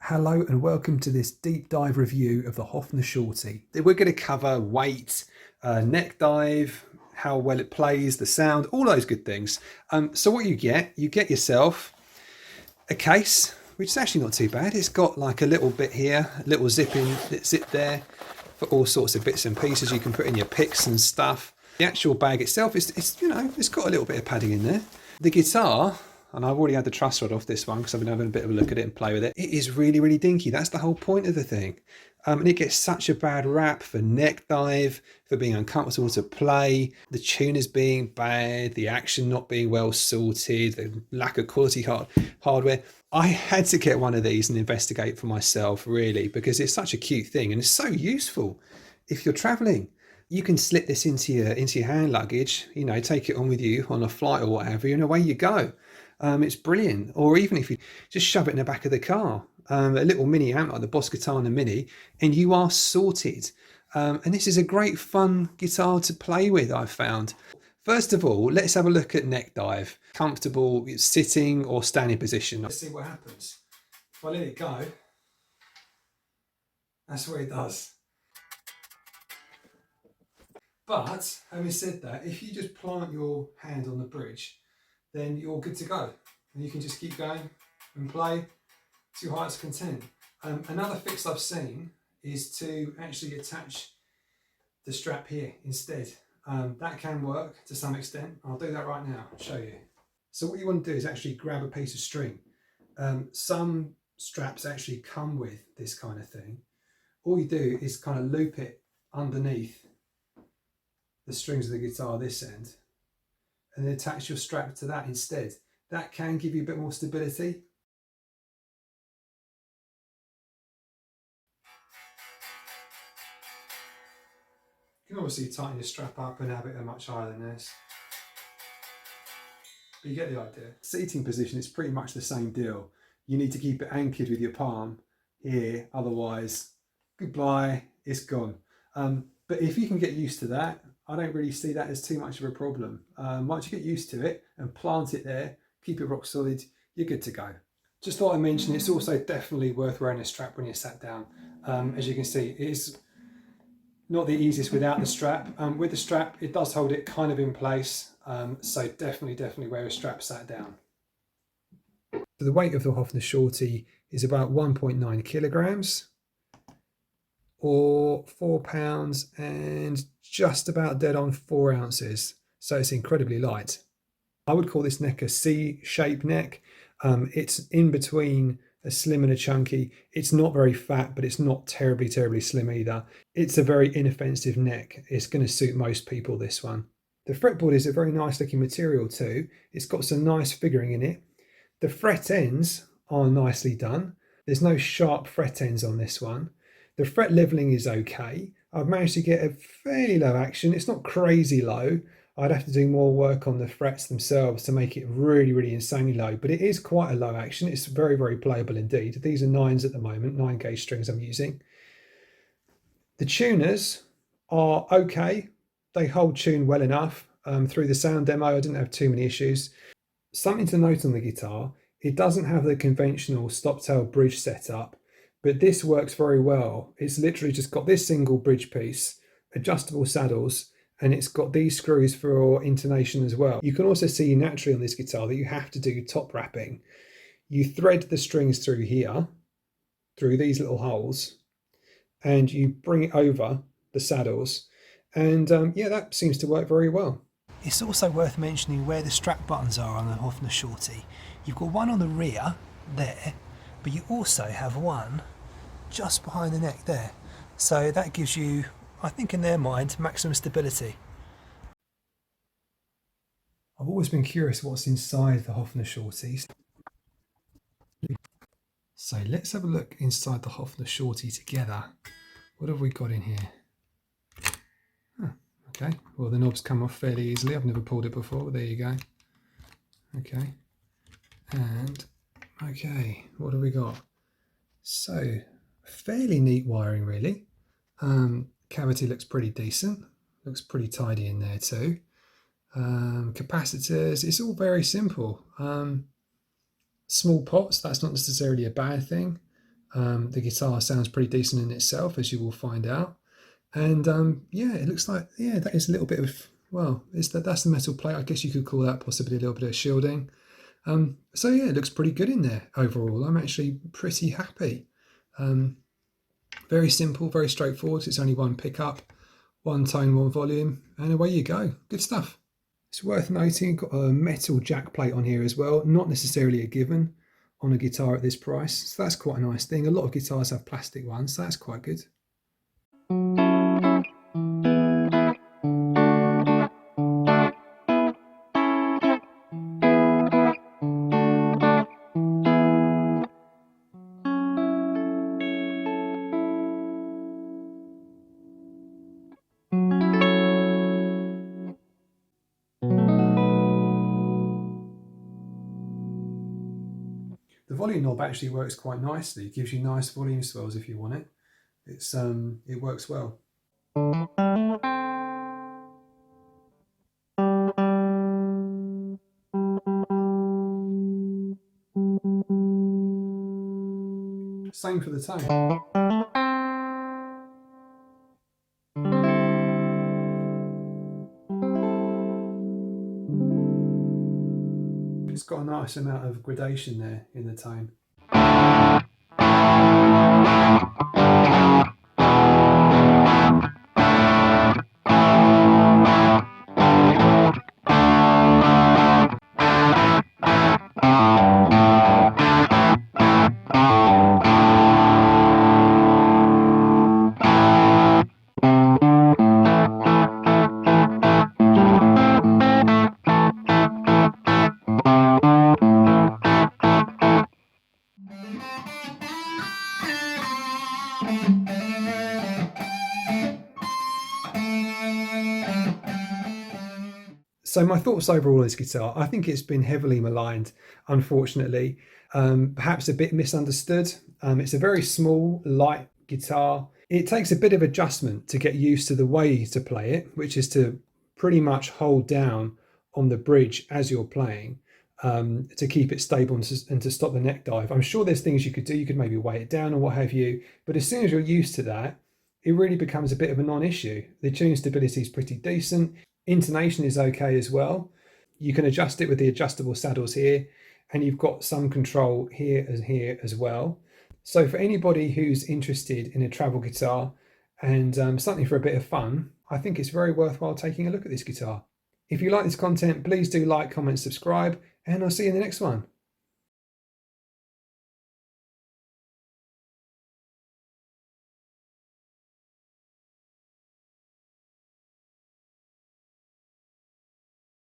Hello and welcome to this deep dive review of the Hofner Shorty. We're going to cover weight, neck dive, how well it plays, the sound, all those good things. So what you get yourself a case, which is actually not too bad. It's got like a little bit here, a little zip there for all sorts of bits and pieces you can put in your picks and stuff. The actual bag itself is, it's got a little bit of padding in there. The guitar, and I've already had the truss rod off this one because I've been having a bit of a look at it and play with it. It is really, really dinky. That's the whole point of the thing. And it gets such a bad rap for neck dive, for being uncomfortable to play, the tuners being bad, the action not being well sorted, the lack of quality hardware. I had to get one of these and investigate for myself, really, because it's such a cute thing and it's so useful if you're traveling. You can slip this into your hand luggage, you know, take it on with you on a flight or whatever, and away you go. It's brilliant. Or even if you just shove it in the back of the car, a little mini amp like the Boss Guitar Mini, and you are sorted. And this is a great fun guitar to play with, I've found. First of all, let's have a look at neck dive. Comfortable sitting or standing position. Let's see what happens. If I let it go, that's what it does. But having said that, if you just plant your hand on the bridge, then you're good to go. And you can just keep going and play to your heart's content. Another fix I've seen is to actually attach the strap here instead. That can work to some extent. I'll do that right now, I'll show you. So what you want to do is actually grab a piece of string. Some straps actually come with this kind of thing. All you do is kind of loop it underneath the strings of the guitar this end, and then attach your strap to that instead. That can give you a bit more stability. You can obviously tighten your strap up and have it much higher than this. But you get the idea. Seating position is pretty much the same deal. You need to keep it anchored with your palm here, otherwise, goodbye, it's gone. But if you can get used to that, I don't really see that as too much of a problem. Once you get used to it and plant it there, keep it rock solid, you're good to go. Just thought I'd mention it's also definitely worth wearing a strap when you're sat down. As you can see, it is not the easiest without the strap. With the strap, it does hold it kind of in place. So definitely wear a strap sat down. So the weight of the Hofner Shorty is about 1.9 kilograms. Or £4 and just about dead on 4 ounces. So it's incredibly light. I would call this neck a C-shaped neck. It's in between a slim and a chunky. It's not very fat, but it's not terribly slim either. It's a very inoffensive neck. It's going to suit most people, this one. The fretboard is a very nice looking material too. It's got some nice figuring in it. The fret ends are nicely done. There's no sharp fret ends on this one. The fret leveling is okay. I've managed to get a fairly low action. It's not crazy low. I'd have to do more work on the frets themselves to make it really insanely low, but it is quite a low action. It's very playable indeed. These are 9s at the moment, 9-gauge strings I'm using. The tuners are okay. They hold tune well enough. Through the sound demo, I didn't have too many issues. Something to note on the guitar, it doesn't have the conventional stop-tail bridge setup, but this works very well. It's literally just got this single bridge piece, adjustable saddles, and it's got these screws for intonation as well. You can also see naturally on this guitar that you have to do top wrapping. You thread the strings through here, through these little holes, and you bring it over the saddles. And yeah, that seems to work very well. It's also worth mentioning where the strap buttons are on the Hofner Shorty. You've got one on the rear there, but you also have one just behind the neck there. So that gives you, I think in their mind, maximum stability. I've always been curious what's inside the Hofner Shorties. So let's have a look inside the Hofner Shorty together. What have we got in here? Okay, well the knobs come off fairly easily. I've never pulled it before, but there you go. Okay, and okay, what have we got? So, fairly neat wiring really. Cavity looks pretty decent. Looks pretty tidy in there too. Capacitors, it's all very simple. Small pots, that's not necessarily a bad thing. The guitar sounds pretty decent in itself, as you will find out. And yeah, it looks like, yeah, that is a little bit of, well, that's the metal plate. I guess you could call that possibly a little bit of shielding. So yeah, it looks pretty good in there overall. I'm actually pretty happy. Very simple, very straightforward. It's only one pickup, one tone, one volume, and away you go. Good stuff. It's worth noting, got a metal jack plate on here as well. Not necessarily a given on a guitar at this price, so that's quite a nice thing. A lot of guitars have plastic ones, so that's quite good. The volume knob actually works quite nicely. It gives you nice volume swells if you want it. It works well. Same for the tone. It's got a nice amount of gradation there in the tone. So my thoughts overall on this guitar, I think it's been heavily maligned, unfortunately. Perhaps a bit misunderstood. It's a very small, light guitar. It takes a bit of adjustment to get used to the way to play it, which is to pretty much hold down on the bridge as you're playing, to keep it stable and to stop the neck dive. I'm sure there's things you could do. You could maybe weigh it down or what have you. But as soon as you're used to that, it really becomes a bit of a non-issue. The tune stability is pretty decent. Intonation is okay as well. You can adjust it with the adjustable saddles here, and you've got some control here as well. So for anybody who's interested in a travel guitar and something for a bit of fun, I think it's very worthwhile taking a look at this guitar. If you like this content, please do like, comment, subscribe, and I'll see you in the next one.